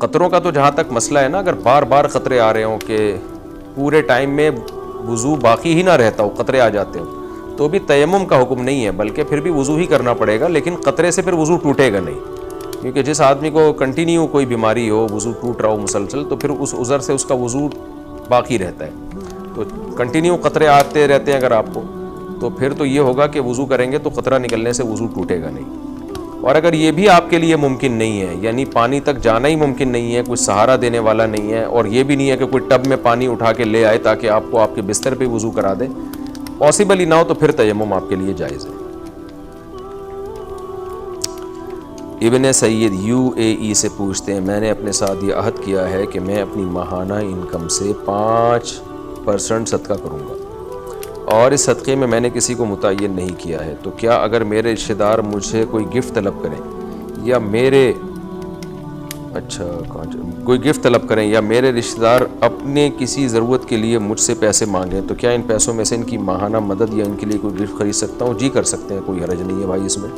قطروں کا تو جہاں تک مسئلہ ہے نا، اگر بار بار قطرے آ رہے ہوں کہ پورے ٹائم میں وضو باقی ہی نہ رہتا ہو، قطرے آ جاتے ہوں، تو بھی تیمم کا حکم نہیں ہے، بلکہ پھر بھی وضو ہی کرنا پڑے گا، لیکن قطرے سے پھر وضو ٹوٹے گا نہیں، کیونکہ جس آدمی کو کنٹینیو کوئی بیماری ہو، وضو ٹوٹ رہا ہو مسلسل، تو پھر اس عذر سے اس کا وضو باقی رہتا ہے. تو کنٹینیو قطرے آتے رہتے ہیں اگر آپ کو، تو پھر تو یہ ہوگا کہ وضو کریں گے تو قطرہ نکلنے سے وضو ٹوٹے گا نہیں. اور اگر یہ بھی آپ کے لیے ممکن نہیں ہے، یعنی پانی تک جانا ہی ممکن نہیں ہے، کوئی سہارا دینے والا نہیں ہے، اور یہ بھی نہیں ہے کہ کوئی ٹب میں پانی اٹھا کے لے آئے تاکہ آپ کو آپ کے بستر پہ وضو کرا دے، پاسبل ہی نہ ہو، تو پھر تیمم آپ کے لیے جائز ہے. ابن سید UAE سے پوچھتے ہیں، میں نے اپنے ساتھ یہ عہد کیا ہے کہ میں اپنی ماہانہ انکم سے 5% صدقہ کروں گا، اور اس صدقے میں نے کسی کو متعین نہیں کیا ہے، تو کیا اگر میرے رشتہ دار مجھ سے کوئی گفٹ طلب کریں یا میرے رشتہ دار اپنے کسی ضرورت کے لیے مجھ سے پیسے مانگیں، تو کیا ان پیسوں میں سے ان کی ماہانہ مدد یا ان کے لیے کوئی گفٹ خرید سکتا ہوں؟ جی کر سکتے ہیں، کوئی حرج نہیں ہے بھائی اس میں.